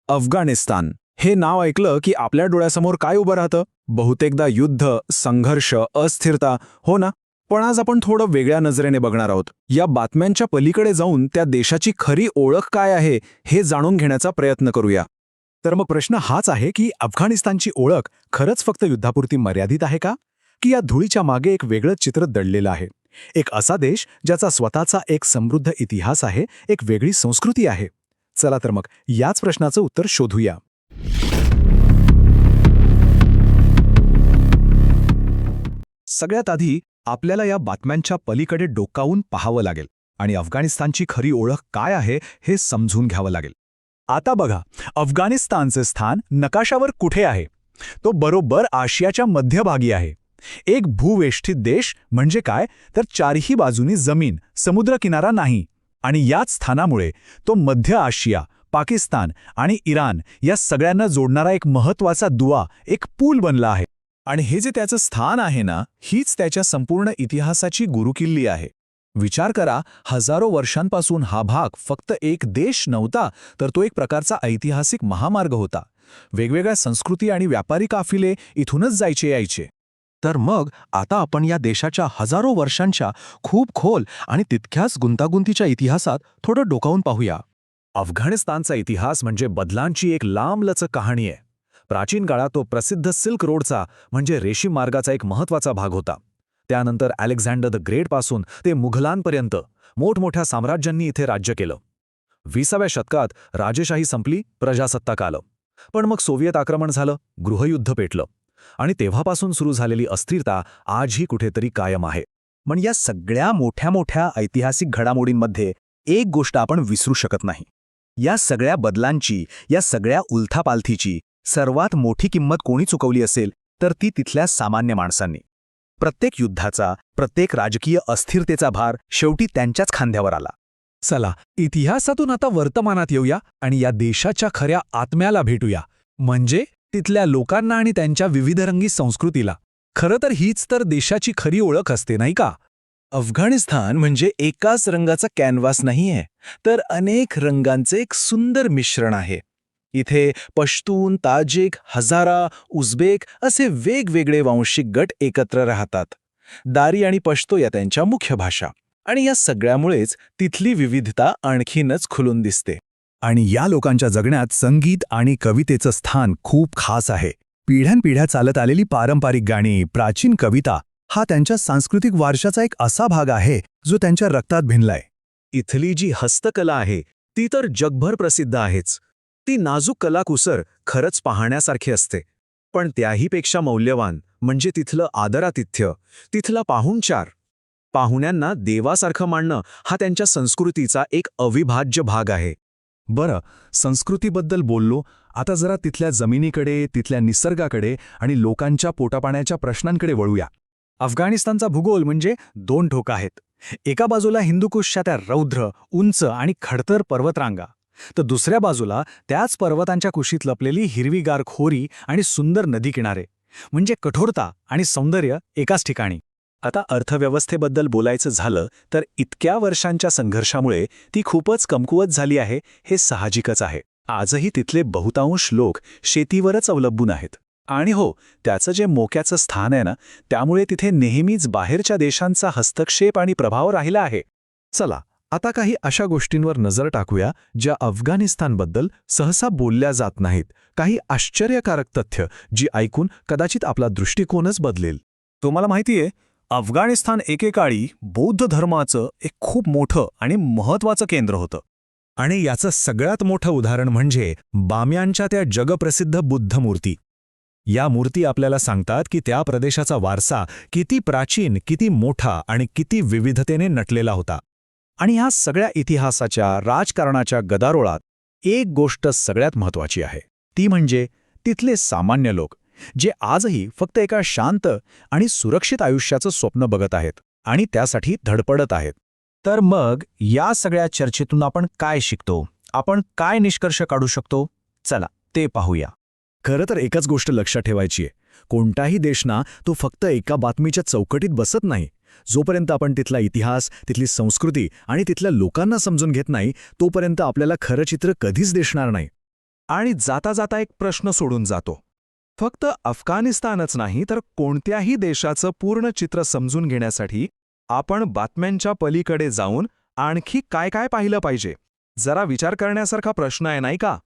अफगाणिस्तान हे नाव ऐकलं की आपल्या डोळ्यासमोर काय उभं राहतं? बहुतेकदा युद्ध, संघर्ष, अस्थिरता, हो ना? पण आज आपण थोडं वेगळ्या नजरेने बघणार आहोत. या बातम्यांच्या पलीकडे जाऊन त्या देशाची खरी ओळख काय आहे हे जाणून घेण्याचा प्रयत्न करूया. तर मग प्रश्न हाच आहे की अफगाणिस्तानची ओळख खरंच फक्त युद्धापुरती मर्यादित आहे का? की या धुळीच्या मागे एक वेगळं चित्र दडलेलं आहे? एक असा देश ज्याचा स्वतःचा एक समृद्ध इतिहास आहे, एक वेगळी संस्कृती आहे. चला तर मग याच प्रश्नाचं उत्तर शोधूया. सगळ्यात आधी आपल्याला या बातम्यांच्या पलीकडे डोकावून पाहावं लागेल आणि अफगाणिस्तानची खरी ओळख काय आहे हे समजून घ्यावं लागेल. आता बघा, अफगाणिस्तानचे स्थान नकाशावर कुठे आहे? तो बरोबर आशियाच्या मध्यभागी आहे. एक भूवेष्ठित देश म्हणजे काय, तर चारही बाजूनी जमीन, समुद्रकिनारा नाही. आणि याच स्थानामुळे तो मध्य आशिया, पाकिस्तान आणि इराण या सगळ्यांना जोडणारा एक महत्त्वाचा दुवा, एक पूल बनला आहे. आणि हे जे त्याचं स्थान आहे ना, हीच त्याच्या संपूर्ण इतिहासाची गुरुकिल्ली आहे. विचार करा, हजारो वर्षांपासून हा भाग फक्त एक देश नव्हता, तर तो एक प्रकारचा ऐतिहासिक महामार्ग होता. वेगवेगळ्या संस्कृती आणि व्यापारी काफिले इथूनच जायचे यायचे. तर मग आता आपण या देशाच्या हजारो वर्षांच्या खूप खोल आणि तितक्याच गुंतागुंतीच्या इतिहासात थोडं डोकावून पाहूया. अफगाणिस्तानचा इतिहास म्हणजे बदलांची एक लांबलचक कहाणी आहे. प्राचीन काळात तो प्रसिद्ध सिल्क रोडचा म्हणजे रेशीम मार्गाचा एक महत्त्वाचा भाग होता. त्यानंतर अलेक्झांडर द ग्रेटपासून ते मुघलांपर्यंत मोठमोठ्या साम्राज्यांनी इथे राज्य केलं. 20व्या शतकात राजेशाही संपली, प्रजासत्ताक आलं. पण मग सोव्हिएत आक्रमण झालं, गृहयुद्ध पेटलं आणि तेव्हापासून सुरू झालेली अस्थिरता आजही कुठेतरी कायम आहे. पण या सगळ्या मोठ्या मोठ्या ऐतिहासिक घडामोडींमध्ये एक गोष्ट आपण विसरू शकत नाही. या सगळ्या बदलांची, या सगळ्या उलथापालथीची सर्वात मोठी किंमत कोणी चुकवली असेल तर ती तिथल्या सामान्य माणसांनी. प्रत्येक युद्धाचा, प्रत्येक राजकीय अस्थिरतेचा भार शेवटी त्यांच्याच खांद्यावर आला. चला, इतिहासातून आता वर्तमानात येऊया आणि या देशाच्या खऱ्या आत्म्याला भेटूया, म्हणजे तिथल्या लोकांना आणि त्यांच्या विविधरंगी संस्कृतीला. खरं तर हीच तर देशाची खरी ओळख असते, नाही का? अफगाणिस्तान म्हणजे एकाच रंगाचा कॅनव्हास नाहीये, तर अनेक रंगांचे एक सुंदर मिश्रण आहे. इथे पश्तून, ताजिक, हजारा, उझबेक असे वेगवेगळे वांशिक गट एकत्र राहतात. दारी आणि पश्तो या त्यांच्या मुख्य भाषा. आणि या सगळ्यामुळेच तिथली विविधता आणखीनच खुलून दिसते. आणि या लोकांच्या जगण्यात संगीत आणि कवितेचं स्थान खूप खास आहे. पिढ्यानपिढ्या चालत आलेली पारंपरिक गाणी, प्राचीन कविता हा त्यांच्या सांस्कृतिक वारशाचा एक असा भाग आहे जो त्यांच्या रक्तात भिनलाय. इथली जी हस्तकला आहे ती तर जगभर प्रसिद्ध आहेच. ती नाजूक कलाकुसर खरंच पाहण्यासारखी असते. पण त्याहीपेक्षा मौल्यवान म्हणजे तिथलं आदरातिथ्य, तिथला पाहुणचार. पाहुण्यांना देवासारखं मानणं हा त्यांच्या संस्कृतीचा एक अविभाज्य भाग आहे. बरं, संस्कृतीबद्दल बोललो, आता जरा तिथल्या जमिनीकडे, तिथल्या निसर्गाकडे आणि लोकांच्या पोटापाण्याच्या प्रश्नांकडे वळूया. अफगाणिस्तानचा भूगोल म्हणजे दोन ठोकं आहेत. एका बाजूला हिंदुकुशच्या त्या रौद्र, उंच आणि खडतर पर्वतरांगा, तर दुसऱ्या बाजूला त्याच पर्वतांच्या कुशीत लपलेली हिरवीगार खोरी आणि सुंदर नदी किनारे. म्हणजे कठोरता आणि सौंदर्य एकाच ठिकाणी. आता अर्थव्यवस्थेबद्दल बोलायचं झालं तर इतक्या वर्षांच्या संघर्षामुळे ती खूपच कमकुवत झाली आहे, हे साहजिकच आहे. आजही तिथले बहुतांश लोक शेतीवरच अवलंबून आहेत. आणि हो, त्याचं जे मोक्याचं स्थान आहे ना, त्यामुळे तिथे नेहमीच बाहेरच्या देशांचा हस्तक्षेप आणि प्रभाव राहिला आहे. चला, आता काही अशा गोष्टींवर नजर टाकूया ज्या अफगाणिस्तानबद्दल सहसा बोलल्या जात नाहीत. काही आश्चर्यकारक तथ्य जी ऐकून कदाचित आपला दृष्टिकोनच बदलेल. तुम्हाला माहितीये, अफगाणिस्तान एकेकाळी बौद्ध धर्माचं एक खूप मोठं आणि महत्त्वाचं केंद्र होतं. आणि याचं सगळ्यात मोठं उदाहरण म्हणजे बाम्यांच्या त्या जगप्रसिद्ध बुद्ध मूर्ती. या मूर्ती आपल्याला सांगतात की त्या प्रदेशाचा वारसा किती प्राचीन, किती मोठा आणि किती विविधतेने नटलेला होता. आणि ह्या सगळ्या इतिहासाच्या, राजकारणाच्या गदारोळात एक गोष्ट सगळ्यात महत्त्वाची आहे. ती म्हणजे तिथले सामान्य लोक, जे आजही फक्त एका शांत आणि सुरक्षित आयुष्याचं स्वप्न बघत आहेत आणि त्यासाठी धडपडत आहेत. तर मग या सगळ्या चर्चेतून आपण काय शिकतो? आपण काय निष्कर्ष काढू शकतो? चला, ते पाहूया. खरं तर एकच गोष्ट लक्षात ठेवायची आहे. कोणताही देश ना तो फक्त एका बातमीच्या चौकटीत बसत नाही. जोपर्यंत आपण तिथला इतिहास, तिथली संस्कृती आणि तिथल्या लोकांना समजून घेत नाही, तोपर्यंत आपल्याला खरं चित्र कधीच दिसणार नाही. आणि जाता जाता एक प्रश्न सोडून जातो. फक्त अफगाणिस्तानच नाही तर कोणत्याही देशाचं पूर्ण चित्र समजून घेण्यासाठी आपण बातम्यांच्या पलीकडे जाऊन आणखी काय काय पाहिलं पाहिजे? जरा विचार करण्यासारखा प्रश्न आहे नाही का?